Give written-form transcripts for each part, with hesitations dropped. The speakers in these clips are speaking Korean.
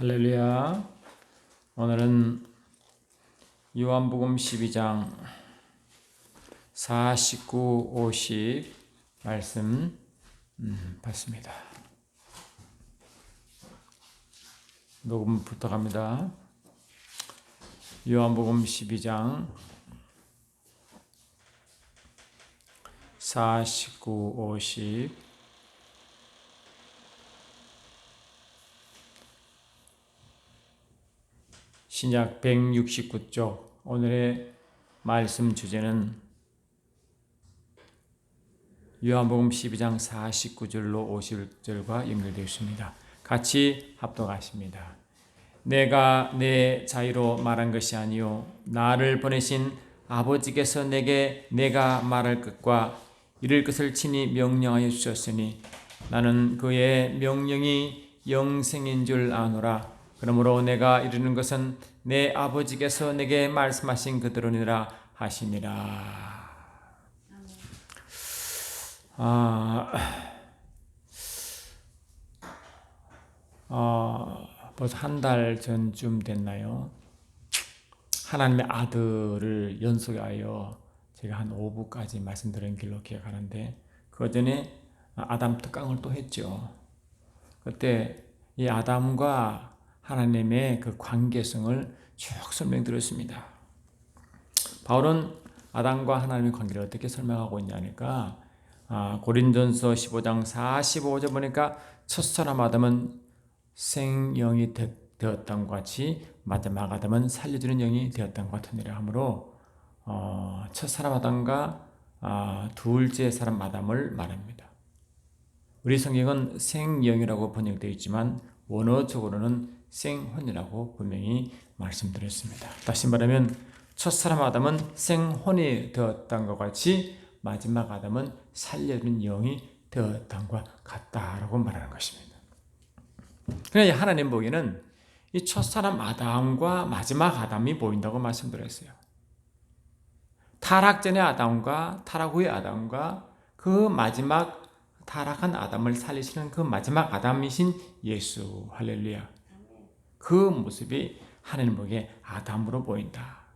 할렐루야. 오늘은 요한복음 12장 49, 50 말씀 받습니다. 녹음 부탁합니다. 요한복음 12장 49, 50 신약 169쪽. 오늘의 말씀 주제는 요한복음 12장 49절로 50절과 연결되어 있습니다. 같이 합독하십니다. 내가 내 자유로 말한 것이 아니요 나를 보내신 아버지께서 내가 말할 것과 이를 것을 친히 명령하여 주셨으니 나는 그의 명령이 영생인 줄 아노라. 그러므로 내가 이르는 것은 내 아버지께서 내게 말씀하신 그대로니라 하시니라. 벌써 한 달 전쯤 됐나요? 하나님의 아들을 연속하여 제가 한 5부까지 말씀드린 길로 기억하는데, 그 전에 아담 특강을 또 했죠. 그때 이 아담과 하나님의 그 관계성을 쭉 설명드렸습니다. 바울은 아담과 하나님의 관계를 어떻게 설명하고 있냐니까, 고린전서 15장 45절 보니까 첫사람 아담은 생영이 되었던 것 같이 마지막 아담은 살려주는 영이 되었던 것 같으니라 하므로 첫사람 아담과 둘째 사람 아담을 말합니다. 우리 성경은 생영이라고 번역되어 있지만 원어적으로는 생혼이라고 분명히 말씀드렸습니다. 다시 말하면 첫사람 아담은 생혼이 되었던 것 같이 마지막 아담은 살려주는 영이 되었던 것 같다라고 말하는 것입니다. 그러나 하나님 보기에는 이 첫사람 아담과 마지막 아담이 보인다고 말씀드렸어요. 타락 전의 아담과 타락 후의 아담과 그 마지막 타락한 아담을 살리시는 그 마지막 아담이신 예수, 할렐루야. 그 모습이 하나님 보기에 아담으로 보인다.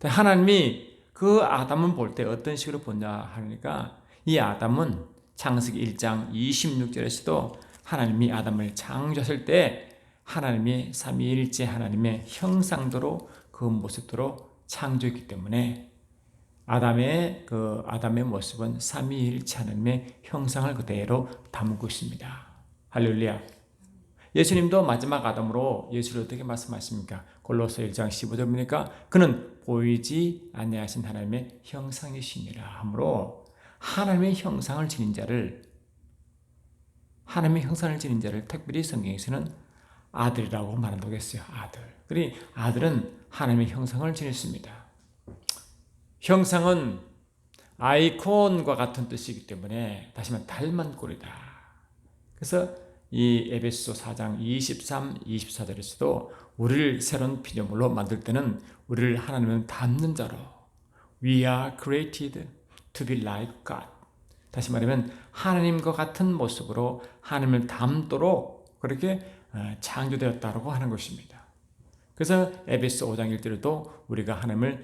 하나님이 그 아담을 볼 때 어떤 식으로 보냐 하니까, 이 아담은 창세기 1장 26절에서도 하나님이 아담을 창조하실 때 하나님이 삼위일체 하나님의 형상대로 그 모습대로 창조했기 때문에 아담의 모습은 삼위일체 하나님의 형상을 그대로 담고 있습니다. 할렐루야. 예수님도 마지막 아담으로 예수를 어떻게 말씀하십니까? 골로새 1장 15절 보니까 그는 보이지 아니하신 하나님의 형상이시니라 하므로 하나님의 형상을 지닌 자를 특별히 성경에서는 아들이라고 말한다고 했어요. 아들. 그리고 아들은 하나님의 형상을 지녔습니다. 형상은 아이콘과 같은 뜻이기 때문에 다시 말해 닮은 꼴이다. 그래서 이 에베소 4장 23, 24절에서도 우리를 새로운 피조물로 만들 때는 우리를 하나님을 닮는 자로 We are created to be like God. 다시 말하면 하나님과 같은 모습으로 하나님을 닮도록 그렇게 창조되었다고 하는 것입니다. 그래서 에베소 5장 1절에도 우리가 하나님을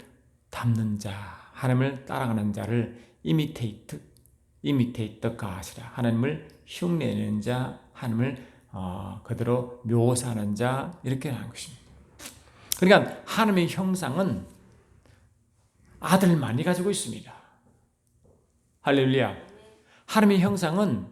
닮는 자, 하나님을 따라가는 자를 imitate the God이라, 하나님을 흉내내는 자, 하나님을 그대로 묘사하는 자, 이렇게 하는 것입니다. 그러니까 하나님의 형상은 아들만이 가지고 있습니다. 할렐루야. 하나님의 형상은,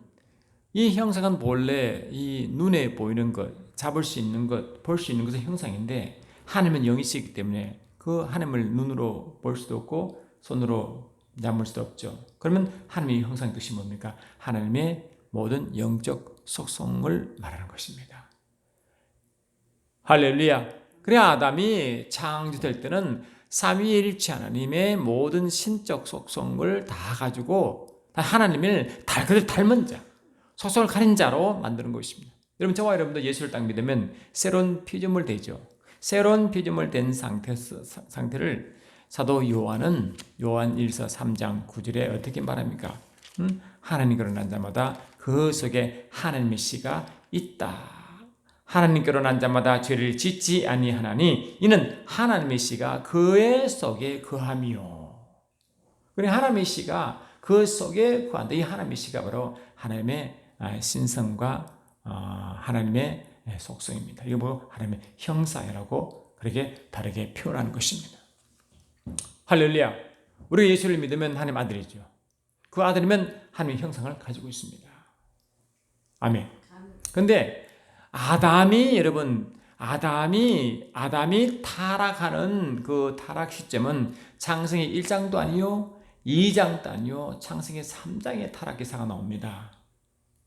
이 형상은 본래 이 눈에 보이는 것, 잡을 수 있는 것, 볼 수 있는 것의 형상인데, 하나님은 영이시기 때문에 그 하나님을 눈으로 볼 수도 없고 손으로 잡을 수도 없죠. 그러면 하나님의 형상의 뜻이 뭡니까? 하나님의 모든 영적 속성을 말하는 것입니다. 할렐루야. 그래 아담이 창조될 때는 삼위일체 하나님의 모든 신적 속성을 다 가지고 하나님을 닮은 자, 속성을 가진 자로 만드는 것입니다. 여러분, 저와 여러분도 예수를 딱 믿으면 새로운 피조물 되죠. 새로운 피조물 된 상태를 사도 요한은 요한 1서 3장 9절에 어떻게 말합니까? 하나님이 거론한 자마다 그 속에 하나님의 씨가 있다. 하나님께로 난 자마다 죄를 짓지 아니하나니 이는 하나님의 씨가 그의 속에 거함이요. 그래 하나님의 씨가 그 속에 거한다. 이 하나님의 씨가 바로 하나님의 신성과 하나님의 속성입니다. 이거 뭐 하나님의 형상이라고 그렇게 다르게 표현하는 것입니다. 할렐루야. 우리가 예수를 믿으면 하나님 아들이죠. 그 아들이면 하나님의 형상을 가지고 있습니다. 아멘. 근데 아담이 타락하는 그 타락 시점은 창세기 1장도 아니요 2장도 아니요 창세기 3장의 타락 기사가 나옵니다.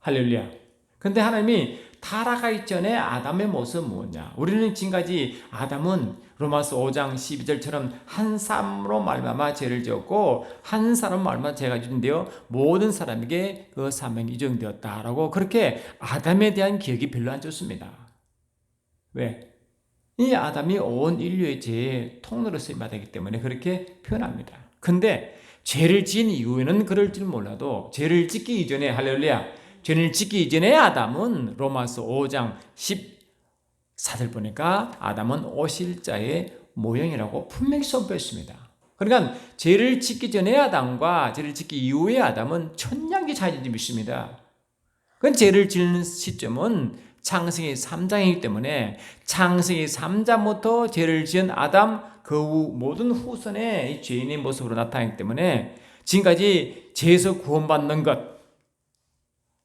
할렐루야. 근데 하나님이 타락하기 전에 아담의 모습은 뭐냐? 우리는 지금까지 아담은 로마서 5장 12절처럼 한 사람으로 말미암아 죄를 지었고 한 사람 말미암아 죄가 지은데요 모든 사람에게 그 사명이 이정되었다라고 그렇게 아담에 대한 기억이 별로 안 좋습니다. 왜? 이 아담이 온 인류의 죄의 통로로 쓰임받았기 때문에 그렇게 표현합니다. 근데 죄를 지은 이후에는 그럴 줄 몰라도 죄를 짓기 이전에 할렐루야 죄를 짓기 이전에 아담은 로마서 5장 14절 보니까 아담은 오실자의 모형이라고 분명히 선포했습니다. 그러니까 죄를 짓기 전에 아담과 죄를 짓기 이후에 아담은 천냥기 차이점이 있습니다. 그 죄를 짓는 시점은 창세기 3장이기 때문에 창세기 3장부터 죄를 지은 아담 그 후 모든 후손의 죄인의 모습으로 나타나기 때문에 지금까지 죄에서 구원받는 것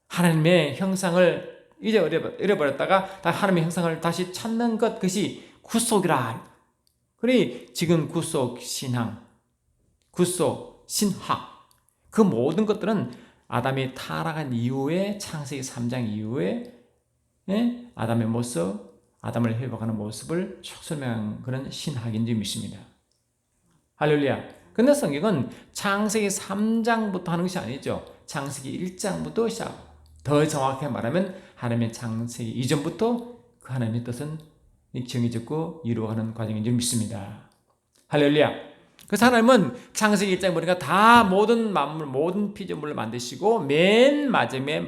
하나님의 형상을 이제 잃어버렸다가 하나님의 형상을 다시 찾는 것 그것이 구속이라. 그래 지금 구속 신앙, 구속 신학 그 모든 것들은 아담이 타락한 이후에 창세기 3장 이후에 아담의 모습, 아담을 회복하는 모습을 쭉 설명한 그런 신학인 줄 믿습니다. 할렐루야. 근데 성경은 창세기 3장부터 하는 것이 아니죠. 창세기 1장부터 시작. 더 정확하게 말하면 하나님의 창세기 이전부터 그 하나님의 뜻은 정해졌고 이루어가는 과정인 줄 믿습니다. 할렐루야. 그래서 하나님은 창세기 1장 보니까 다 모든 만물, 모든 피조물을 만드시고 맨 마지막에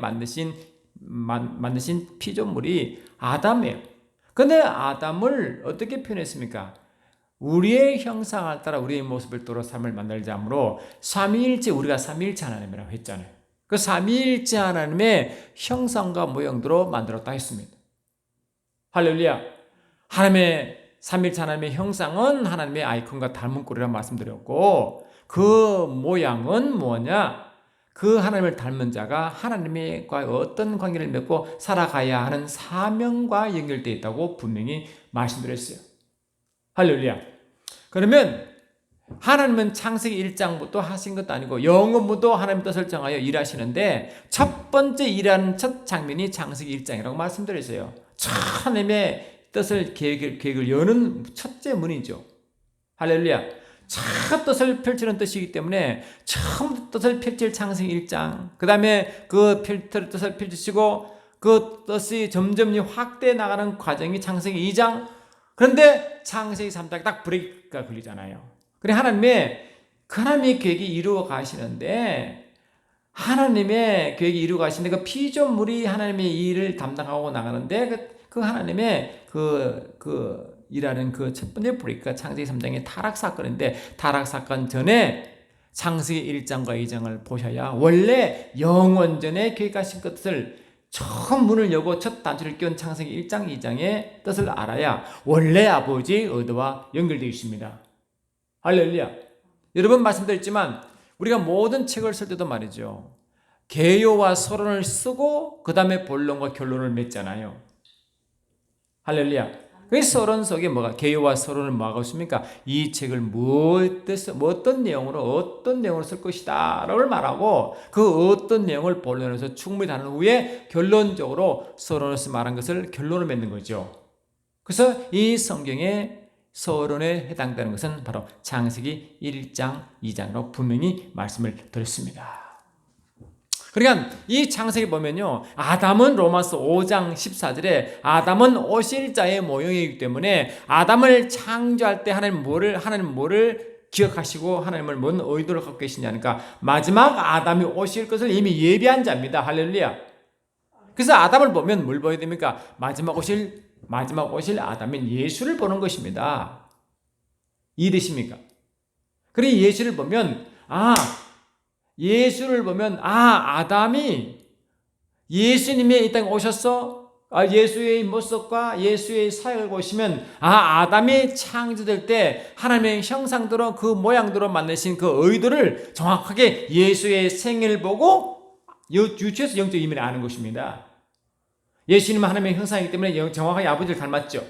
만드신 피조물이 아담이에요. 근데 아담을 어떻게 표현했습니까? 우리의 형상을 따라 우리의 모습을 따라 삶을 만들자 하므로 삼위일체 우리가 삼위일체 하나님이라고 했잖아요. 그 삼위일체 하나님의 형상과 모형대로 만들었다 했습니다. 할렐루야. 하나님의 삼위일체 하나님의 형상은 하나님의 아이콘과 닮은 꼴이라고 말씀드렸고 그 모양은 뭐냐? 그 하나님을 닮은 자가 하나님과 어떤 관계를 맺고 살아가야 하는 사명과 연결되어 있다고 분명히 말씀드렸어요. 할렐루야. 그러면 하나님은 창세기 1장부터 하신 것도 아니고 영원부터 하나님 뜻을 정하여 일하시는데 첫 번째 일하는 첫 장면이 창세기 1장이라고 말씀드렸어요. 하나님의 뜻을 계획을 여는 첫째 문이죠. 할렐루야. 첫 뜻을 펼치는 뜻이기 때문에 처음 뜻을 펼칠 창세기 1장 그 다음에 그 뜻을 펼치시고 그 뜻이 점점 확대해 나가는 과정이 창세기 2장 그런데 창세기 3장에 딱 브레이크가 걸리잖아요. 그래 하나님의 계획이 이루어 가시는데 하나님의 계획이 이루어 가시는데 그 피조물이 하나님의 일을 담당하고 나가는데 그 하나님의 일하는 그 첫 번째 브레이크가 창세기 3장의 타락 사건인데 타락 사건 전에 창세기 1장과 2장을 보셔야 원래 영원전에 계획하신 것을 처음 문을 열고 첫 단추를 끼운 창세기 1장 2장의 뜻을 알아야 원래 아버지의 의도와 연결되어 있습니다. 할렐루야. 여러 번 말씀드렸지만 우리가 모든 책을 쓸 때도 말이죠. 개요와 서론을 쓰고 그 다음에 본론과 결론을 맺잖아요. 할렐루야. 그 서론 속에 뭐가 개요와 서론을 뭐하고 있습니까? 이 책을 어떤 내용으로 쓸 것이다 라고 말하고 그 어떤 내용을 본론에서 충분히 다룬 후에 결론적으로 서론에서 말한 것을 결론을 맺는 거죠. 그래서 이 성경의 서론에 해당되는 것은 바로 창세기 1장, 2장으로 분명히 말씀을 드렸습니다. 그러니까 이 창세기 보면요. 아담은 로마서 5장 14절에 아담은 오실자의 모형이기 때문에 아담을 창조할 때 하나님 뭐를 기억하시고 하나님을 뭔 의도를 갖고 계시냐니까 마지막 아담이 오실 것을 이미 예비한 자입니다. 할렐루야. 그래서 아담을 보면 뭘 보여야 됩니까? 마지막 오실 아담인 예수를 보는 것입니다. 이해되십니까? 그리고 예수를 보면 아담이 예수님이 이 땅에 오셔서 예수의 모습과 예수의 사역을 보시면 아담이 창조될 때 하나님의 형상대로 그 모양대로 만드신 그 의도를 정확하게 예수의 생애를 보고 유추해서 영적 의미를 아는 것입니다. 예수님은 하나님의 형상이기 때문에 정확하게 아버지를 닮았죠.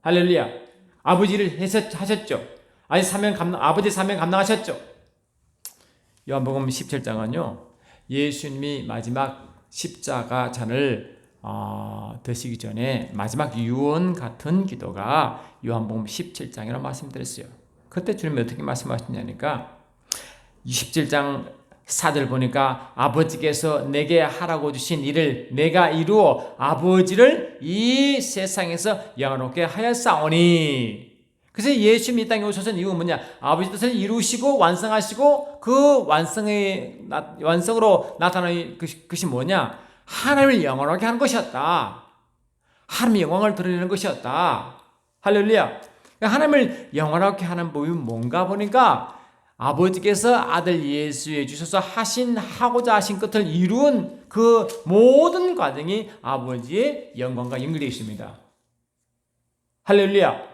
할렐루야. 아버지를 하셨죠. 아버지 사명 감당하셨죠. 요한복음 17장은요. 예수님이 마지막 십자가 잔을 드시기 전에 마지막 유언 같은 기도가 요한복음 17장이라고 말씀드렸어요. 그때 주님이 어떻게 말씀하셨냐니까 17장 4절 보니까 아버지께서 내게 하라고 주신 일을 내가 이루어 아버지를 이 세상에서 영원롭게 하였사오니. 그래서 예수님이 이 땅에 오셔서 이유는 뭐냐? 아버지 뜻을 이루시고 완성하시고 그 완성으로 나타나는 것이 뭐냐? 하나님을 영원하게 하는 것이었다. 하나님의 영광을 드러내는 것이었다. 할렐루야. 하나님을 영원하게 하는 법이 뭔가 보니까 아버지께서 아들 예수에 주셔서 하고자 하신 것을 이룬 그 모든 과정이 아버지의 영광과 연결되어 있습니다. 할렐루야.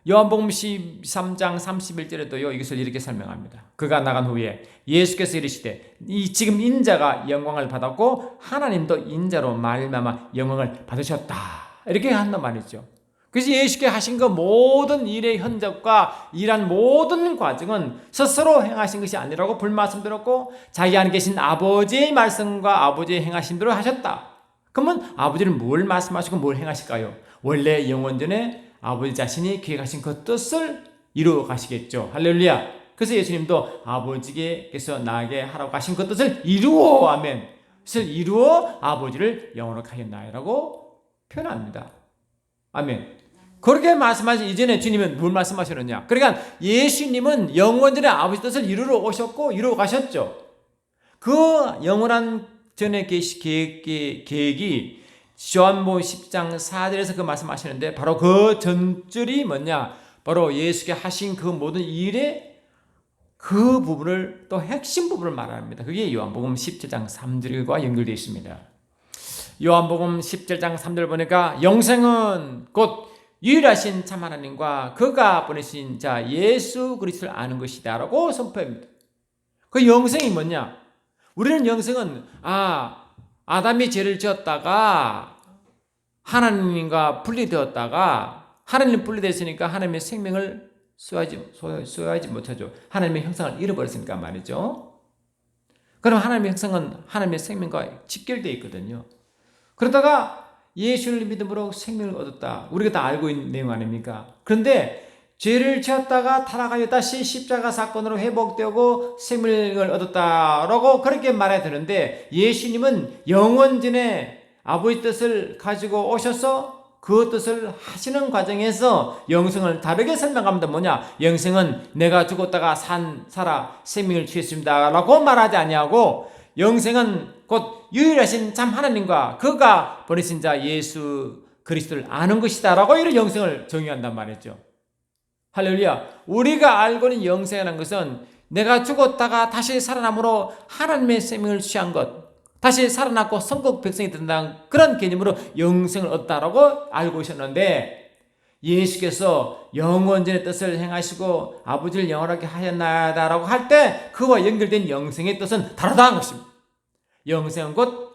요한복음 13장 31절에도요 이것을 이렇게 설명합니다. 그가 나간 후에 예수께서 이르시되 지금 인자가 영광을 받았고 하나님도 인자로 말미암아 영광을 받으셨다. 이렇게 한단 말이죠. 그래서 예수께 하신 그 모든 일의 흔적과 일한 모든 과정은 스스로 행하신 것이 아니라고 불말씀드렸고 자기 안에 계신 아버지의 말씀과 아버지의 행하신 대로 하셨다. 그러면 아버지는 뭘 말씀하시고 뭘 행하실까요? 원래 영원전에 아버지 자신이 계획하신 그 뜻을 이루어 가시겠죠. 할렐루야. 그래서 예수님도 아버지께서 나에게 하라고 하신 그 뜻을 이루어 아멘. 뜻을 이루어 아버지를 영원하게 하였나이라고 표현합니다. 아멘. 그렇게 말씀하신 이전에 주님은 뭘 말씀하셨느냐? 그러니까 예수님은 영원전에 아버지 뜻을 이루러 오셨고 이루어 가셨죠. 그 영원한 전의 계획이 요한복음 10장 4절에서 그 말씀하시는데 바로 그 전줄이 뭐냐? 바로 예수께 하신 그 모든 일의 그 부분을 또 핵심 부분을 말합니다. 그게 요한복음 17장 3절과 연결되어 있습니다. 요한복음 17장 3절 보니까 영생은 곧 유일하신 참 하나님과 그가 보내신 자 예수 그리스도를 아는 것이다 라고 선포합니다. 그 영생이 뭐냐? 우리는 영생은 아담이 죄를 지었다가 하나님과 분리되었다가 하나님 분리됐으니까 하나님의 생명을 소유하지 못하죠. 하나님의 형상을 잃어버렸으니까 말이죠. 그럼 하나님의 형상은 하나님의 생명과 직결되어 있거든요. 그러다가 예수를 믿음으로 생명을 얻었다. 우리가 다 알고 있는 내용 아닙니까? 그런데 죄를 지었다가 타락하여 다시 십자가 사건으로 회복되고 생명을 얻었다라고 그렇게 말해야 되는데 예수님은 영원전에 아버지 뜻을 가지고 오셔서 그 뜻을 하시는 과정에서 영생을 다르게 설명합니다. 뭐냐? 영생은 내가 죽었다가 살아 생명을 취했습니다 라고 말하지 아니하고 영생은 곧 유일하신 참 하나님과 그가 보내신 자 예수 그리스도를 아는 것이다 라고 이런 영생을 정의한단 말이죠. 할렐루야. 우리가 알고 있는 영생이라는 것은 내가 죽었다가 다시 살아남으로 하나님의 생명을 취한 것, 다시 살아났고 성국 백성이 된다는 그런 개념으로 영생을 얻다라고 알고 있었는데 예수께서 영원전의 뜻을 행하시고 아버지를 영원하게 하였나다라고 할 때 그와 연결된 영생의 뜻은 다르다는 것입니다. 영생은 곧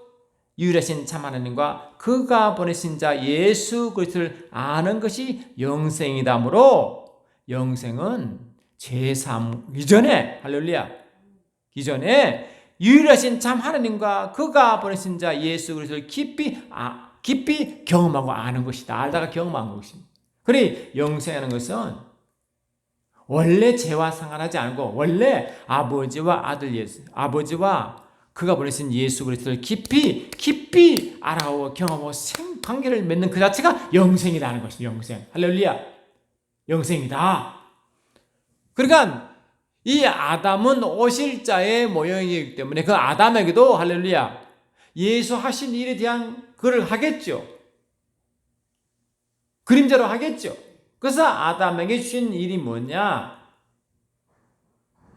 유일하신 참 하나님과 그가 보내신 자 예수 그리스도를 아는 것이 영생이다므로 영생은 제3 이전에 할렐루야 이전에 유일하신 참 하나님과 그가 보내신 자 예수 그리스도를 깊이 경험하고 아는 것이다. 알다가 경험한 것입니다. 그래 영생하는 것은 원래 죄와 상관하지 않고 원래 아버지와 아들 예수 아버지와 그가 보내신 예수 그리스도를 깊이 알아오고 경험하고 관계를 맺는 그 자체가 영생이라는 것입니다. 영생. 할렐루야. 영생이다. 그러니까 이 아담은 오실 자의 모형이기 때문에 그 아담에게도 할렐루야 예수 하신 일에 대한 그걸 하겠죠. 그림자로 하겠죠. 그래서 아담에게 주신 일이 뭐냐?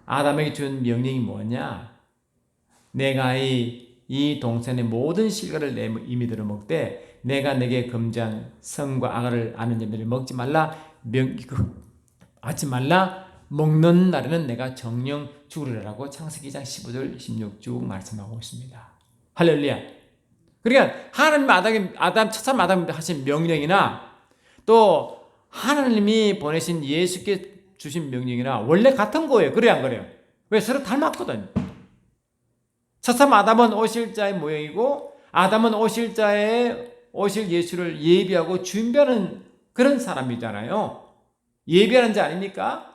아담에게 준 명령이 뭐냐? 내가 이 동산의 모든 실과를 내 이미 들어 먹되 내가 내게 금지한 성과 악을 아는 열매를 먹지 말라. 하지 말라. 먹는 날에는 내가 정령 죽으리라고 창세기 2장 15절 16쭉 말씀하고 있습니다. 할렐루야. 그러니까 하나님 첫사람 아담 하신 명령이나 또 하나님이 보내신 예수께 주신 명령이나 원래 같은 거예요. 그래요, 안 그래요? 왜? 서로 닮았거든요. 첫사람 아담은 오실 자의 모형이고 아담은 오실 예수를 예비하고 준비하는 그런 사람이잖아요. 예비하는 자 아닙니까?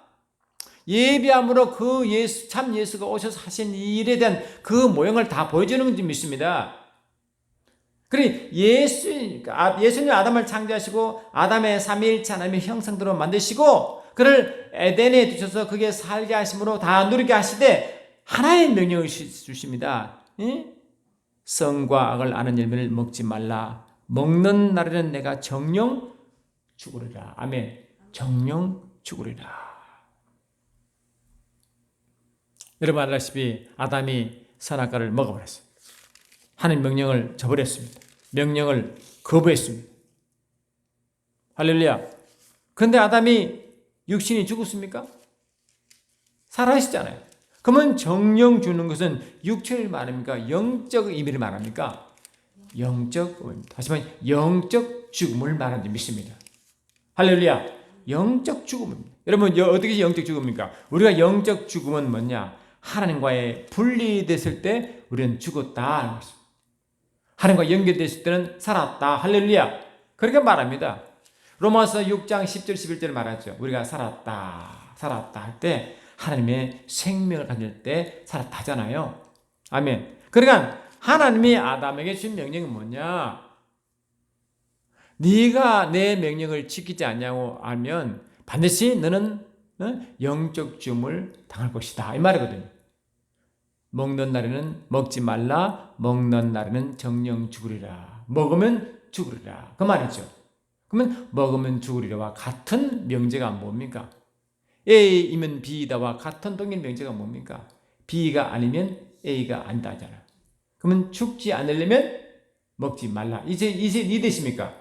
예비함으로 그 참 예수가 오셔서 하신 이 일에 대한 그 모형을 다 보여주는 줄 믿습니다. 그러니 예수님 아담을 창조하시고 아담의 삼위일체 하나님의 형상대로 만드시고 그를 에덴에 두셔서 그게 살게 하심으로 다 누리게 하시되 하나의 명령을 주십니다. 성과 악을 아는 열매를 먹지 말라. 먹는 날에는 내가 정령 죽으리라. 아멘. 정령 죽으리라. 여러분 알다시피 아담이 선악과를 먹어버렸어요. 하나님 명령을 저버렸습니다. 명령을 거부했습니다. 할렐루야. 그런데 아담이 육신이 죽었습니까? 살아있잖아요. 그러면 정령 주는 것은 육체를 말합니까? 영적 의미를 말합니까? 영적 의미입니다. 하지만 영적 죽음을 말하는 줄 믿습니다. 할렐루야. 영적 죽음입니다. 여러분 어떻게 영적 죽음입니까? 우리가 영적 죽음은 뭐냐? 하나님과의 분리됐을 때 우리는 죽었다. 하나님과 연결됐을 때는 살았다. 할렐루야. 그렇게 말합니다. 로마서 6장 10절 11절 말하죠. 우리가 살았다 할 때 하나님의 생명을 가질 때 살았다 하잖아요. 아멘. 그러니까 하나님이 아담에게 준 명령이 뭐냐? 네가 내 명령을 지키지 않냐고 하면 반드시 너는 영적 죽음을 당할 것이다. 이 말이거든요. 먹는 날에는 먹지 말라. 먹는 날에는 정령 죽으리라. 먹으면 죽으리라. 그 말이죠. 그러면 먹으면 죽으리라와 같은 명제가 뭡니까? A이면 B이다와 같은 동일 명제가 뭡니까? B가 아니면 A가 아니다 하잖아요. 그러면 죽지 않으려면 먹지 말라. 이제 이해되십니까?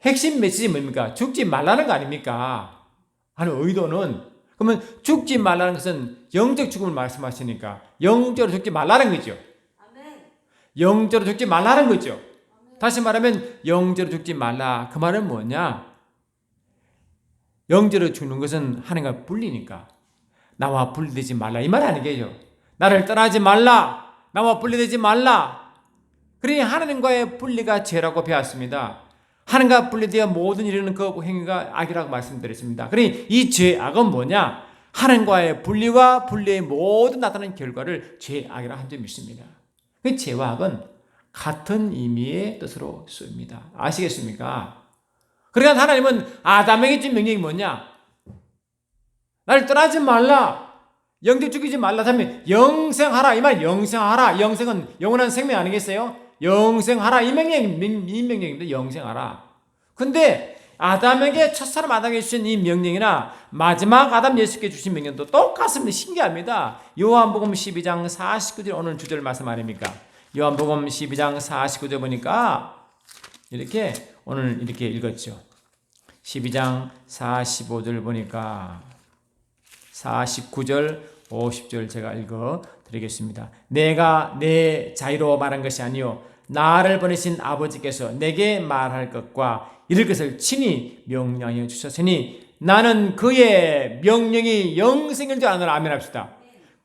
핵심 메시지 뭡니까? 죽지 말라는 거 아닙니까? 하는 의도는 그러면 죽지 말라는 것은 영적 죽음을 말씀하시니까 영적으로 죽지 말라는 거죠. 영적으로 죽지 말라는 거죠. 다시 말하면 영적으로 죽지 말라. 그 말은 뭐냐? 영적으로 죽는 것은 하나님과 분리니까 나와 분리되지 말라 이 말 아니겠죠. 나를 떠나지 말라. 나와 분리되지 말라. 그러니 하나님과의 분리가 죄라고 배웠습니다. 하나님과 분리되어 모든 이루는 그 행위가 악이라고 말씀드렸습니다. 그러니 이 죄악은 뭐냐? 하나님과의 분리와 분리의 모든 나타나는 결과를 죄악이라 한 점 믿습니다. 그 죄와 악은 같은 의미의 뜻으로 쓰입니다. 아시겠습니까? 그러니까 하나님은 아담에게 준 명령이 뭐냐? 나를 떠나지 말라. 영적 죽이지 말라. 다음에 영생하라. 이 말 영생하라. 영생은 영원한 생명 아니겠어요? 영생하라. 이 명령입니다. 영생하라. 근데 아담에게 첫사람 아담에게 주신 이 명령이나 마지막 아담 예수께 주신 명령도 똑같습니다. 신기합니다. 요한복음 12장 49절 오늘 주절 말씀 아닙니까? 요한복음 12장 49절 보니까 이렇게 오늘 이렇게 읽었죠. 12장 45절 보니까 49절 50절 제가 읽어 드리겠습니다. 내가 내 자유로 말한 것이 아니요 나를 보내신 아버지께서 내게 말할 것과 이럴 것을 친히 명령해 주셨으니 나는 그의 명령이 영생인 줄 아노라. 아멘 합시다.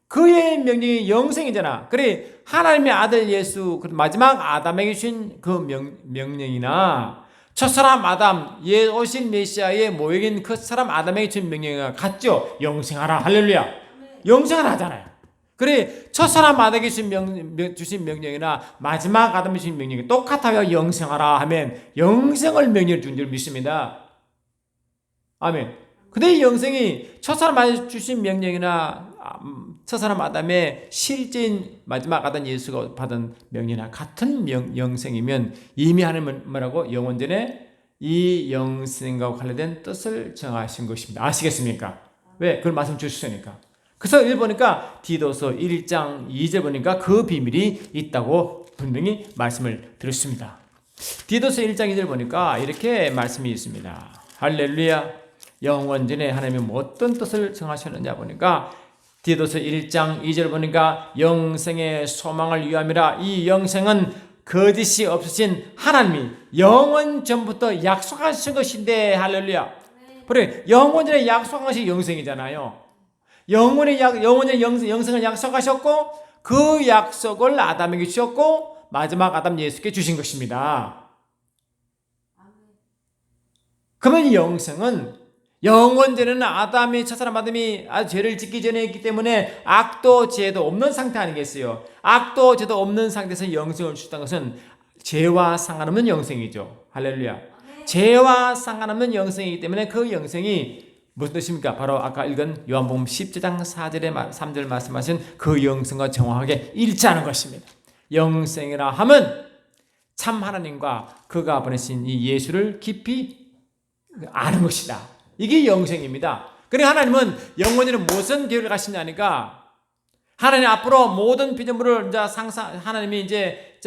그의 명령이 영생이잖아. 그래 하나님의 아들 예수 마지막 아담에게 주신 그 명령이나 첫사람 아담 오신 메시아의 모형인 그 사람 아담에게 주신 명령과 같죠. 영생하라. 할렐루야. 영생하라 하잖아요. 그래 첫사람 아담에게 주신 명령이나 마지막 아담에게 주신 명령이 똑같아요. 영생하라 하면 영생을 명령을 준 줄 믿습니다. 아멘. 근데 이 영생이 첫사람 주신 명령이나 첫사람 아담의 실제인 마지막 아담 예수가 받은 명령이나 같은 영생이면 이미 하나님은 뭐라고? 영원전에 이 영생과 관련된 뜻을 정하신 것입니다. 아시겠습니까? 왜? 그걸 말씀 주셨으니까. 그래서 여기 보니까 디도서 1장 2절 보니까 그 비밀이 있다고 분명히 말씀을 드렸습니다. 디도서 1장 2절 보니까 이렇게 말씀이 있습니다. 할렐루야. 영원전에 하나님이 어떤 뜻을 정하셨느냐 보니까 디도서 1장 2절 보니까 영생의 소망을 위함이라. 이 영생은 거짓이 없으신 하나님이 영원 전부터 약속하신 것인데 할렐루야. 그래, 영원전에 약속한 것이 영생이잖아요. 영원전에 영생을 약속하셨고 그 약속을 아담에게 주셨고 마지막 아담 예수께 주신 것입니다. 그러면 이 영생은 영원전에는 아담이 첫사람 아담이 죄를 짓기 전에 있기 때문에 악도 죄도 없는 상태 아니겠어요? 악도 죄도 없는 상태에서 영생을 주셨다는 것은 죄와 상관없는 영생이죠. 할렐루야. 죄와 상관없는 영생이기 때문에 그 영생이 무슨 뜻입니까? 바로 아까 읽은 요한복음 10장 4절에 3절 말씀하신 그 영생과 정확하게 일치하는 것입니다. 영생이라 함은 참 하나님과 그가 보내신 이 예수를 깊이 아는 것이다. 이게 영생입니다. 그러니까 하나님은 영원히 무슨 계획을 가시냐니까 하나님 앞으로 모든 피조물을 이제 하나님이 이제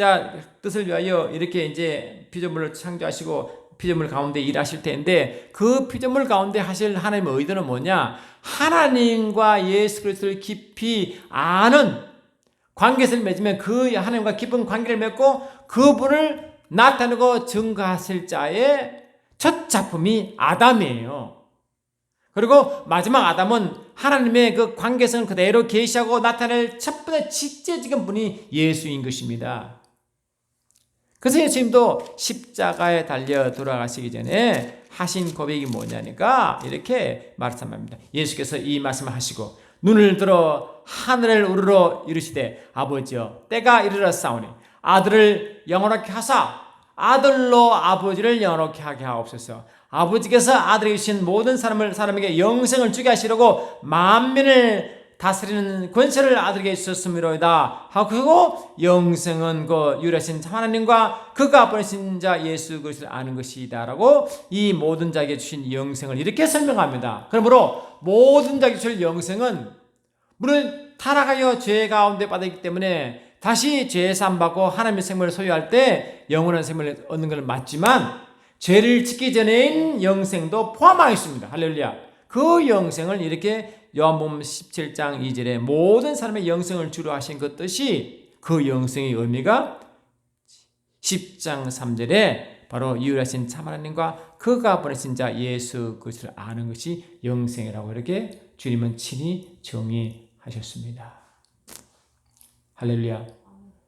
뜻을 위하여 이렇게 이제 피조물을 창조하시고 피조물 가운데 일하실 텐데 그 피조물 가운데 하실 하나님의 의도는 뭐냐? 하나님과 예수 그리스도를 깊이 아는 관계를 맺으면 그 하나님과 깊은 관계를 맺고 그분을 나타내고 증거하실 자의 첫 작품이 아담이에요. 그리고 마지막 아담은 하나님의 그 관계성을 그대로 계시하고 나타낼 첫 번째 직접적인 분이 예수인 것입니다. 그래서 예수님도 십자가에 달려 돌아가시기 전에 하신 고백이 뭐냐니까 이렇게 말씀합니다. 예수께서 이 말씀을 하시고 눈을 들어 하늘을 우러러 이르시되 아버지여 때가 이르렀사오니 아들을 영원하게 하사 아들로 아버지를 영원하게 하게 하옵소서. 아버지께서 아들에게 주신 모든 사람에게 영생을 주게 하시려고 만민을 다스리는 권세를 아들에게 주셨음이로이다 하고 영생은 그 유일하신 하나님과 그가 보내신 자 예수 그리스도를 아는 것이다 라고 이 모든 자에게 주신 영생을 이렇게 설명합니다. 그러므로 모든 자에게 주실 영생은 물론 타락하여 죄 가운데 빠졌기 때문에 다시 죄 사함받고 하나님의 생명을 소유할 때 영원한 생명을 얻는 것은 맞지만 죄를 짓기 전에인 영생도 포함하여 있습니다. 할렐루야. 그 영생을 이렇게 요한복음 17장 2절에 모든 사람의 영생을 주로 하신 그 뜻이 그 영생의 의미가 10장 3절에 바로 유일하신 참 하나님과 그가 보내신 자 예수 그리스도를 아는 것이 영생이라고 이렇게 주님은 친히 정의하셨습니다. 할렐루야.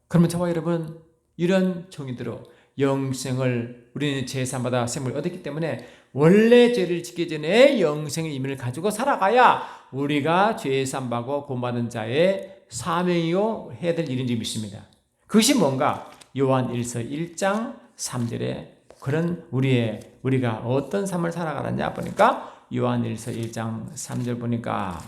그러면 저와 여러분 이런 정의대로 영생을 우리는 제사마다 생명을 얻었기 때문에 원래 죄를 짓기 전에 영생의 의미를 가지고 살아가야 우리가 죄사함받고 구원받은 자의 사명이요 해야 될 일인 줄 믿습니다. 그것이 뭔가 요한 1서 1장 3절에 그런 우리가 어떤 삶을 살아가느냐 보니까 요한 1서 1장 3절 보니까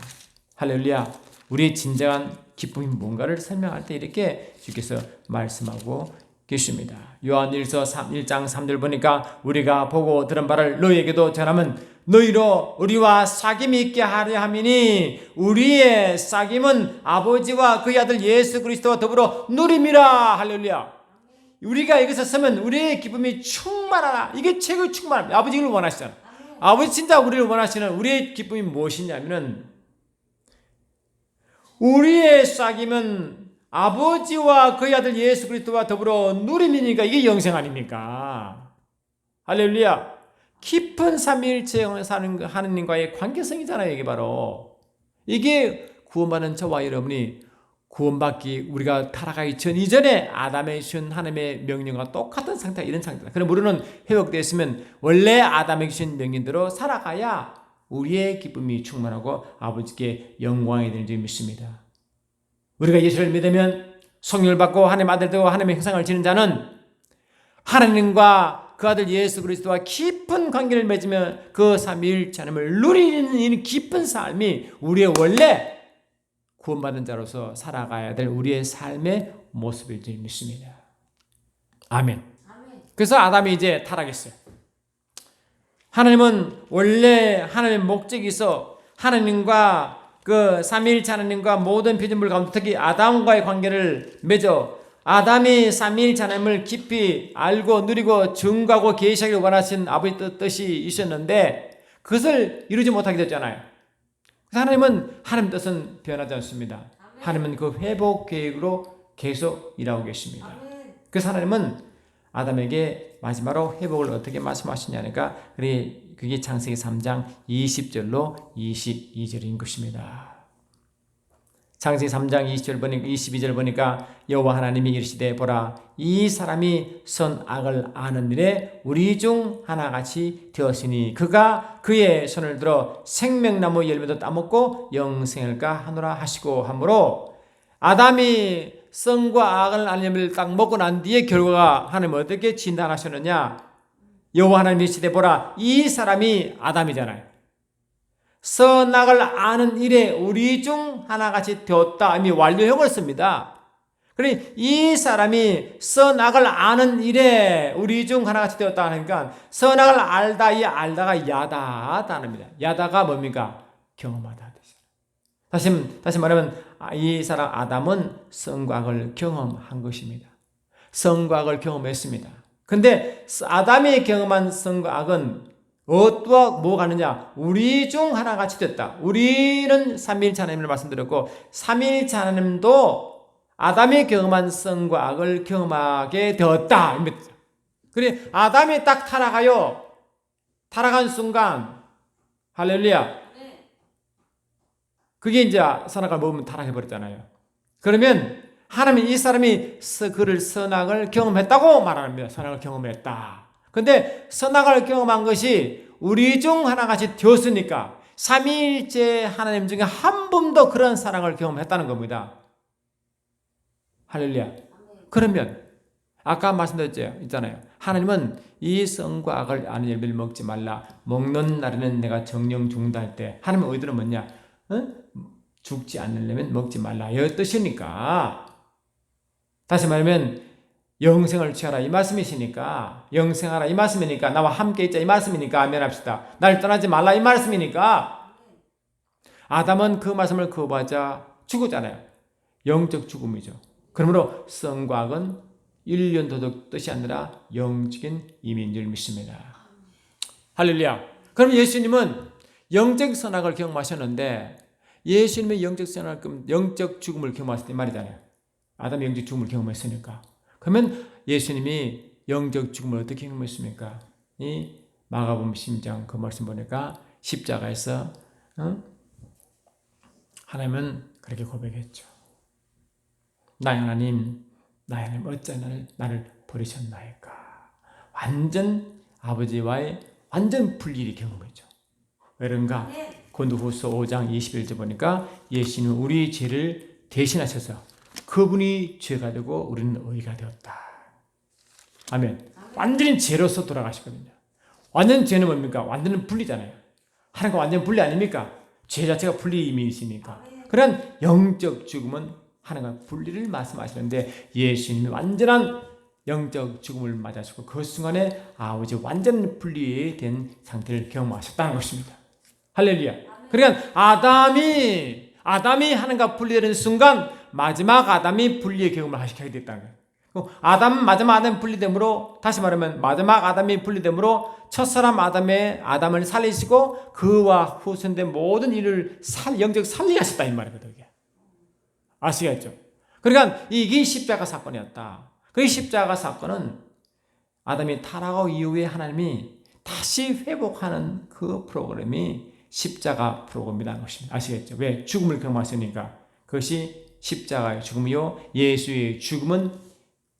할렐루야 우리의 진정한 기쁨이 뭔가를 설명할 때 이렇게 주께서 말씀하고 계십니다. 요한 1서 1장 3절 보니까 우리가 보고 들은 바를 너희에게도 전하면 너희로 우리와 사귐이 있게 하려 함이니 우리의 사귐은 아버지와 그의 아들 예수 그리스도와 더불어 누림이라. 할렐루야. 우리가 여기서 서면 우리의 기쁨이 충만하라. 이게 최고의 충만합니다. 아버지를 원하시잖아. 아버지 진짜 우리를 원하시는 우리의 기쁨이 무엇이냐면은 우리의 사귐은 아버지와 그의 아들 예수 그리스도와 더불어 누림이니까 이게 영생 아닙니까? 할렐루야. 깊은 삼위일체 사는 하느님과의 관계성이잖아요. 이게 바로 이게 구원받는 저와 여러분이 구원받기 우리가 타락하기 전 이전에 아담의 주신 하나님의 명령과 똑같은 상태가 이런 상태다. 그럼 우리는 회복되었으면 원래 아담에게 주신 명령대로 살아가야 우리의 기쁨이 충만하고 아버지께 영광이 되는 줄 믿습니다. 우리가 예수를 믿으면 성령을 받고 하나님의 아들 되고 하나님의 형상을 지는 자는 하나님과 그 아들 예수 그리스도와 깊은 관계를 맺으며 그 삼위일체 하나님을 누리는 이 깊은 삶이 우리의 원래 구원받은 자로서 살아가야 될 우리의 삶의 모습일 줄 믿습니다. 아멘. 그래서 아담이 이제 타락했어요. 하나님은 원래 하나님의 목적이 있어 하나님과 그 삼위일체 하나님과 모든 피조물 가운데 특히 아담과의 관계를 맺어 아담이 삼위일체 하나님을 깊이 알고 누리고 증거하고 계시하기를 원하신 아버지 뜻이 있었는데 그것을 이루지 못하게 됐잖아요. 그래서 하나님은 하나님 뜻은 변하지 않습니다. 하나님은 그 회복 계획으로 계속 일하고 계십니다. 그래서 하나님은 아담에게 마지막으로 회복을 어떻게 말씀하시냐니까 그게 창세기 3장 20절로 22절인 것입니다. 창세기 3장 22절 보니까 여호와 하나님이 이르시되 보라 이 사람이 선악을 아는 일에 우리 중 하나같이 되었으니 그가 그의 손을 들어 생명나무 열매도 따먹고 영생을까 하노라 하시고 하므로 아담이 선과 악을 아는 열매를 딱 먹고 난 뒤에 결과가 하나님 어떻게 진단하셨느냐 여호와 하나님이 이르시되 보라 이 사람이 아담이잖아요. 선악을 아는 일에 우리 중 하나같이 되었다. 이미 완료형을 씁니다. 그러니 이 사람이 선악을 아는 일에 우리 중 하나같이 되었다 하니까 선악을 알다 이 알다가 야다다입니다. 야다가 뭡니까? 경험하다. 다시 말하면 이 사람 아담은 선과 악을 경험한 것입니다. 선과 악을 경험했습니다. 근데 아담이 경험한 선과 악은 어떠와 뭐가 가느냐? 우리 중 하나같이 됐다. 우리는 삼위일체 하나님을 말씀드렸고 삼위일체 하나님도 아담이 경험한 선과 악을 경험하게 되었다. 그래 아담이 딱 타락한 순간 할렐루야. 그게 이제 선악을 먹으면 타락해버렸잖아요. 그러면 하나님이 이 사람이 그를 선악을 경험했다고 말합니다. 선악을 경험했다. 근데 선악을 경험한 것이 우리 중 하나같이 되었으니까 삼위일체 하나님 중에 한 분도 그런 사랑을 경험했다는 겁니다. 할렐루야. 그러면 아까 말씀드렸잖아요. 하나님은 이 선과 악을 아는 열매를 먹지 말라. 먹는 날에는 내가 정령 죽는다 할 때 하나님은 의도는 뭐냐? 죽지 않으려면 먹지 말라. 이 뜻이니까 다시 말하면 영생을 취하라 이 말씀이시니까 영생하라 이 말씀이니까 나와 함께 있자 이 말씀이니까 아멘 합시다. 날 떠나지 말라 이 말씀이니까 아담은 그 말씀을 거부하자 죽었잖아요. 영적 죽음이죠. 그러므로 선과 악은 일련 도덕 뜻이 아니라 영적인 임인 줄 믿습니다. 할렐루야. 그럼 예수님은 영적 선악을 경험하셨는데 예수님의 영적 죽음을 경험하실 때 말이잖아요. 아담이 영적 죽음을 경험했으니까 그러면 예수님이 영적 죽음을 어떻게 경험했습니까? 이 마가복음 10장 그 말씀 보니까 십자가에서 하나님은 그렇게 고백했죠. 나의 하나님 어찌 나를 버리셨나이까. 완전 아버지와의 완전 분리를 경험했죠. 왜런가? 고린도후서 5장 21절 보니까 예수님은 우리 죄를 대신하셔서 그분이 죄가 되고 우리는 의가 되었다. 아멘. 완전히 죄로서 돌아가시거든요. 완전 죄는 뭡니까? 완전히 분리잖아요. 하나님과 완전 분리 아닙니까? 죄 자체가 분리임이시니까. 그런 영적 죽음은 하나님과 분리를 말씀하시는데 예수님이 완전한 영적 죽음을 맞으시고 그 순간에 아버지 완전 분리된 상태를 경험하셨다는 것입니다. 할렐루야. 그러니까 아담이 하나님과 분리되는 순간 마지막 아담이 분리의 경험을 하게 됐다는 거예요. 마지막 아담이 분리됨으로 다시 말하면 마지막 아담이 분리됨으로 첫사람 아담을 살리시고 그와 후손된 모든 일을 영적 살리하셨다 이 말이거든요. 아시겠죠? 그러니까 이게 십자가 사건이었다. 그 십자가 사건은 아담이 타락한 이후에 하나님이 다시 회복하는 그 프로그램이 십자가 프로그램이라는 것입니다. 아시겠죠? 왜? 죽음을 경험하시니까. 그것이 십자가의 죽음이요. 예수의 죽음은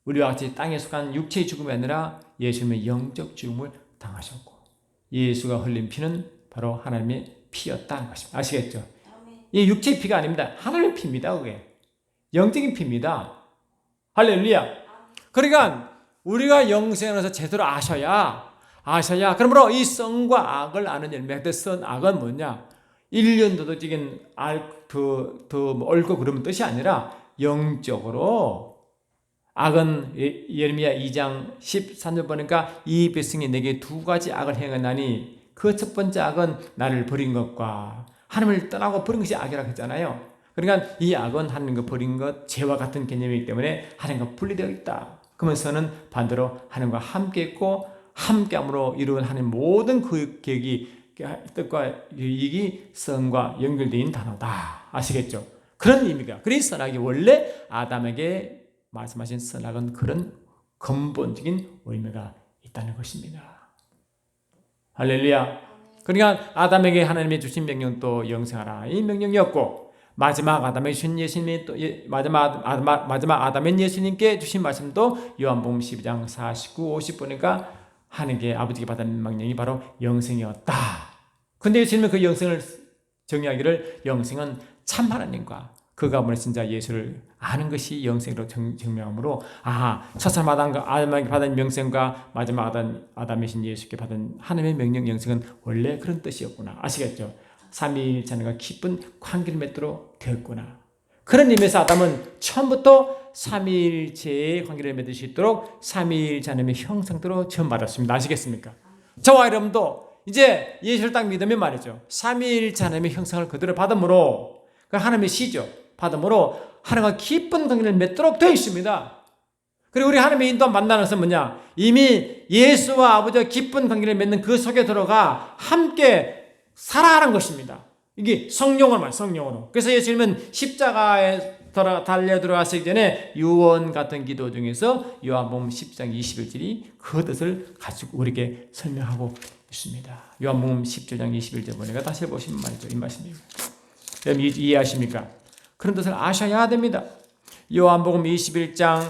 우리와 같이 땅에 속한 육체의 죽음이 아니라 예수님의 영적 죽음을 당하셨고 예수가 흘린 피는 바로 하나님의 피였다는 것입니다. 아시겠죠? 이 육체의 피가 아닙니다. 하나님의 피입니다. 그게 영적인 피입니다. 할렐루야. 그러니까 우리가 영생에서 제대로 아셔야 그러므로 이 선과 악을 아는 열매가 그 선, 악은 뭐냐? 1년 도덕적인 더 옳고 그러면 뜻이 아니라 영적으로 악은 예레미야 2장 13절 보니까 이 백성이 내게 두 가지 악을 행하나니 그 첫 번째 악은 나를 버린 것과 하나님을 떠나고 버린 것이 악이라고 했잖아요. 그러니까 이 악은 하나님과 버린 것, 죄와 같은 개념이기 때문에 하나님과 분리되어 있다. 그러면 선은 반대로 하나님과 함께 있고 함께함으로 이루어진 하나님 모든 그 계획이 뜻과 이익이 선과 연결되어 있는 단어다. 아시겠죠? 그런 의미가. 그래서 선악이 원래 아담에게 말씀하신 선악은 그런 근본적인 의미가 있다는 것입니다. 할렐루야. 그러니까 아담에게 하나님이 주신 명령도 영생하라 이 명령이었고 마지막 아담에 주신 예수님이 또 마지막 아담인 예수님께 주신 말씀도 요한복음 12장 49, 50 보니까 하나님께 아버지께 받은 명령이 바로 영생이었다. 근데 예수님은 그 영생을 정의하기를 영생은 참 하나님과 그가 보내신 자 예수를 아는 것이 영생으로 증명하므로 첫사람 아담에게 받은 명생과 마지막 아담이신 예수께 받은 하나님의 명령 영생은 원래 그런 뜻이었구나. 아시겠죠? 삼위일체가 깊은 관계를 맺도록 되었구나. 그런 의미에서 아담은 처음부터 삼위일체의 관계를 맺을 수 있도록 삼위일체 하나님의 형상대로 처음 받았습니다. 아시겠습니까? 저와 여러분도 이제 예수를 딱 믿으면 말이죠. 삼위일체 하나님의 형상을 그대로 받음으로 그 하나님의 시죠. 받음으로 하나님과 깊은 관계를 맺도록 되어 있습니다. 그리고 우리 하나님의 인도 만나는 것은 뭐냐? 이미 예수와 아버지와 깊은 관계를 맺는 그 속에 들어가 함께 살아가는 것입니다. 이게 성령으로. 그래서 예수님은 십자가에 달려 들어가시기 전에 유언 같은 기도 중에서 요한복음 10장 21절이 그 뜻을 가지고 우리에게 설명하고 있습니다. 요한복음 17장 21절 보니까 다시 보시면 말이죠. 이 말씀입니다. 여러분 이해하십니까? 그런 뜻을 아셔야 됩니다. 요한복음 21장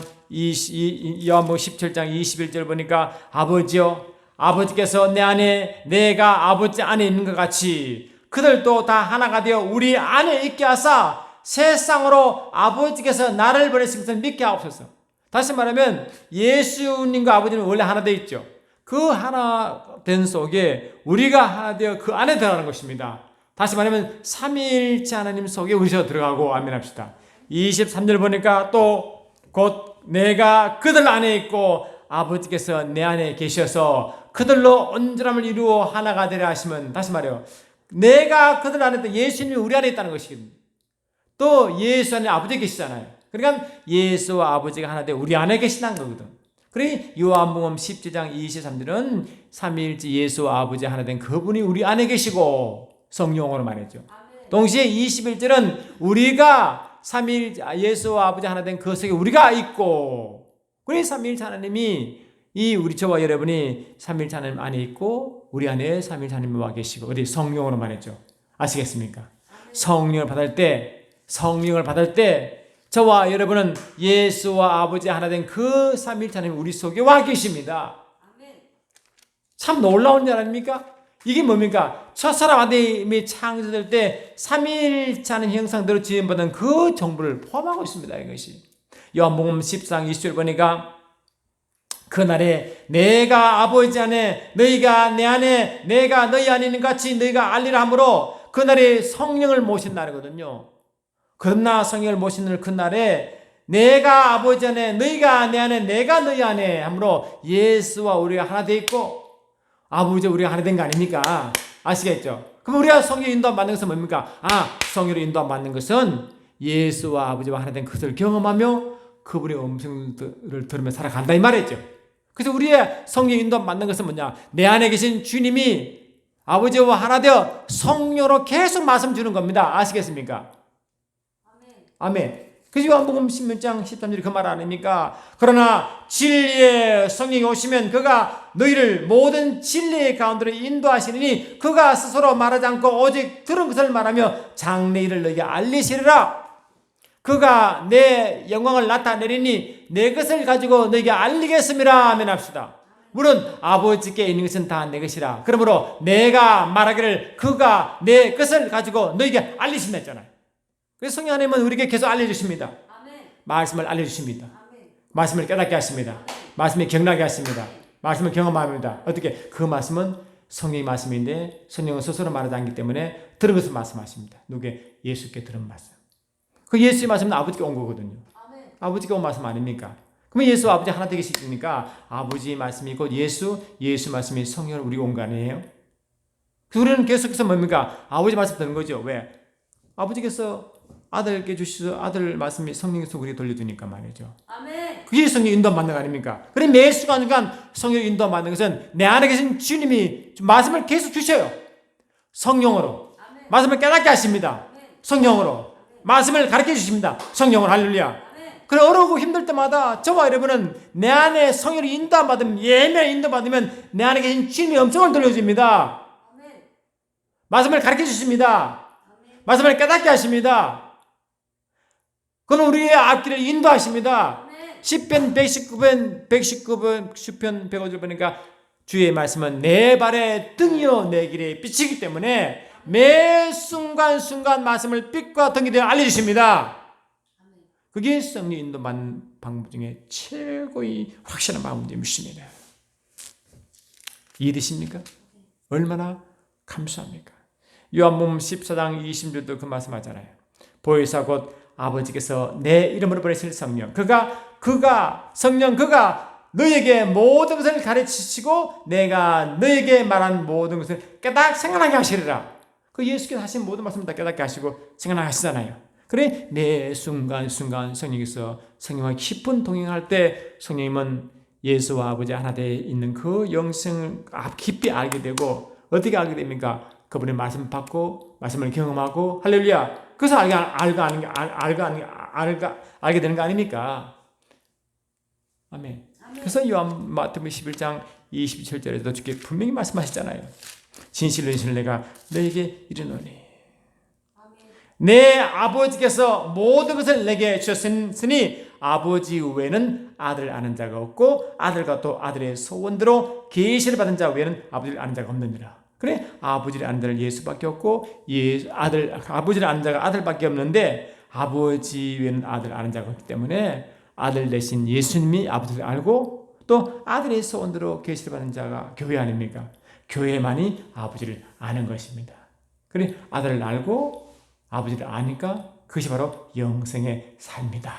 요한복음 17장 21절 보니까 아버지여 아버지께서 내 안에 내가 아버지 안에 있는 것 같이 그들도 다 하나가 되어 우리 안에 있게 하사 세상으로 아버지께서 나를 보내신 것을 믿게 하옵소서. 다시 말하면 예수님과 아버지는 원래 하나 되어 있죠. 그 하나 된 속에 우리가 하나 되어 그 안에 들어가는 것입니다. 다시 말하면 삼위일체 하나님 속에 우리가 들어가고 아멘 합시다. 23절 보니까 또 곧 내가 그들 안에 있고 아버지께서 내 안에 계셔서 그들로 온전함을 이루어 하나가 되려 하시면 다시 말해요. 내가 그들 안에 있다. 예수님이 우리 안에 있다는 것이거든요. 또 예수 안에 아버지 계시잖아요. 그러니까 예수와 아버지가 하나 되어 우리 안에 계시다는 거거든. 그러니 요한복음 17장 23절은 삼위일체 예수와 아버지 하나 된 그분이 우리 안에 계시고 성령으로 말했죠. 동시에 21절은 우리가 예수와 아버지 하나 된 그 속에 우리가 있고 그래서 삼위일체 하나님이 우리 저와 여러분이 삼위일체 하나님 안에 있고 우리 안에 삼위일체 하나님이 와 계시고 어디 성령으로 말했죠. 아시겠습니까? 성령을 받을 때 저와 여러분은 예수와 아버지 하나 된 그 삼위일체 하나님 우리 속에 와 계십니다. 참 놀라운 일 아닙니까? 이게 뭡니까? 첫사람 아담이 창조될 때 삼위일체 하나님 형상대로 지음받은 그 정보를 포함하고 있습니다. 이것이 요한복음 10장 20절 보니까 그날에 내가 아버지 안에 너희가 내 안에 내가 너희 안에 있는 같이 너희가 알리라 하므로 그날에 성령을 모신 날이거든요. 그러나 성령을 모시는 그날에 내가 아버지 안에 너희가 내 안에 내가 너희 안에 하므로 예수와 우리가 하나 되어 있고 아버지와 우리가 하나 된 거 아닙니까? 아시겠죠? 그럼 우리가 성령 인도함 받는 것은 뭡니까? 성령으로 인도함 받는 것은 예수와 아버지와 하나 된 것을 경험하며 그분의 음성을 들으며 살아간다 이 말이죠. 그래서 우리의 성령 인도함 받는 것은 뭐냐? 내 안에 계신 주님이 아버지와 하나 되어 성령으로 계속 말씀 주는 겁니다. 아시겠습니까? 아멘. 그래서 요한복음 16장 13절이 그 말 아닙니까? 그러나 진리의 성령이 오시면 그가 너희를 모든 진리의 가운데로 인도하시니 그가 스스로 말하지 않고 오직 들은 것을 말하며 장래 일을 너희에게 알리시리라. 그가 내 영광을 나타내리니 내 것을 가지고 너희에게 알리겠습니다. 아멘 합시다. 물론 아버지께 있는 것은 다 내 것이라. 그러므로 내가 말하기를 그가 내 것을 가지고 너희에게 알리신다 했잖아요. 그래서 성령 하나님은 우리에게 계속 알려주십니다. 말씀을 알려주십니다. 말씀을 깨닫게 하십니다. 말씀이 기억나게 하십니다. 말씀을 경험합니다. 어떻게? 그 말씀은 성령의 말씀인데 성령은 스스로 말하지 않기 때문에 들은 것을 말씀하십니다. 누구의? 예수께 들은 말씀. 그 예수의 말씀은 아버지께 온 거거든요. 아버지께 온 말씀 아닙니까? 그러면 예수 아버지 하나 되시니까 아버지의 말씀이 곧 예수 말씀이 성령을 우리 온 거 아니에요? 우리는 계속해서 뭡니까? 아버지 말씀 듣는 거죠. 왜? 아버지께서 아들께 주셔서 아들 말씀이 성령에서 우리에게 돌려주니까 말이죠. 아멘. 그게 성령 인도 받는 거 아닙니까? 그래 매 순간순간 성령 인도 받는 것은 내 안에 계신 주님이 말씀을 계속 주셔요. 성령으로. 아멘. 말씀을 깨닫게 하십니다. 아멘. 성령으로. 말씀을 가르쳐 주십니다. 성령으로. 할렐루야. 아멘. 그래 어려우고 힘들 때마다 저와 여러분은 내 안에 성령을 인도받으면 예면 인도받으면 내 안에 계신 주님의 음성을 들려줍니다. 아멘. 말씀을 가르쳐 주십니다. 아멘. 말씀을 깨닫게 하십니다. 그는 우리의 앞길을 인도하십니다. 아멘. 10편 119편 시편 150편 보니까 주의 말씀은 내 발의 등이요 내 길에 빛이기 때문에 매 순간순간 말씀을 빛과 등이 되어 알려주십니다. 그게 성령 인도받는 방법 중에 최고의 확실한 방법입니다. 이해되십니까? 얼마나 감사합니까? 요한복음 14장 20절도 그 말씀하잖아요. 보혜사 곧 아버지께서 내 이름으로 보내실 성령 그가 너에게 모든 것을 가르치시고 내가 너에게 말한 모든 것을 생각나게 하시리라. 그 예수께서 하신 모든 말씀을 다 깨닫게 하시고 생각나게 하시잖아요. 그래 매 순간순간 성령께서 성령과 깊은 동행할 때 성령님은 예수와 아버지 하나 되어 있는 그 영성을 깊이 알게 되고 어떻게 알게 됩니까? 그분의 말씀 받고 말씀을 경험하고 할렐루야. 그래서 알게 되는 거 아닙니까? 아멘. 그래서 마태복음 11장 27절에도 주께 분명히 말씀하셨잖아요. 진실로 내가 너에게 이르노니 내 아버지께서 모든 것을 내게 주셨으니 아버지 외에는 아들을 아는 자가 없고 아들과 또 아들의 소원대로 계시를 받은 자 외에는 아버지를 아는 자가 없느니라. 그래 아버지를 아는 자는 예수밖에 없고 아버지를 아는 자가 아들밖에 없는데 아버지 외에는 아들을 아는 자가 없기 때문에 아들 대신 예수님이 아버지를 알고 또 아들의 소원대로 계시를 받은 자가 교회 아닙니까? 교회만이 아버지를 아는 것입니다. 그래 아들을 알고 아버지를 아니까 그것이 바로 영생의 삶이다.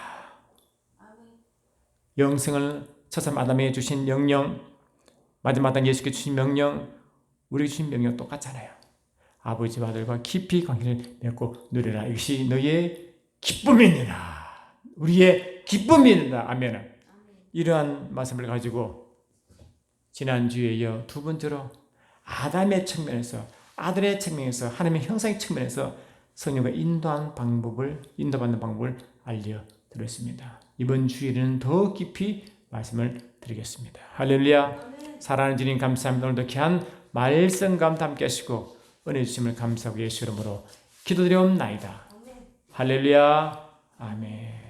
영생을 첫사람 아담에게 주신 명령, 마지막 아담 예수께 주신 명령, 우리에게 주신 명령 똑같잖아요. 아버지와 아들과 깊이 관계를 맺고 누리라. 이것이 너희의 기쁨이니라. 우리의 기쁨이니라. 아멘. 이러한 말씀을 가지고 지난주에 이어 두 번째로 아담의 측면에서 아들의 측면에서 하나님의 형상의 측면에서 성령과 인도받는 방법을 알려드렸습니다. 이번 주일에는 더 깊이 말씀을 드리겠습니다. 할렐루야. 사랑하는 주님 감사합니다. 오늘도 귀한 말씀 가운데 함께 하시고 은혜 주심을 감사하고 예수 이름으로 기도드리옵나이다. 할렐루야. 아멘.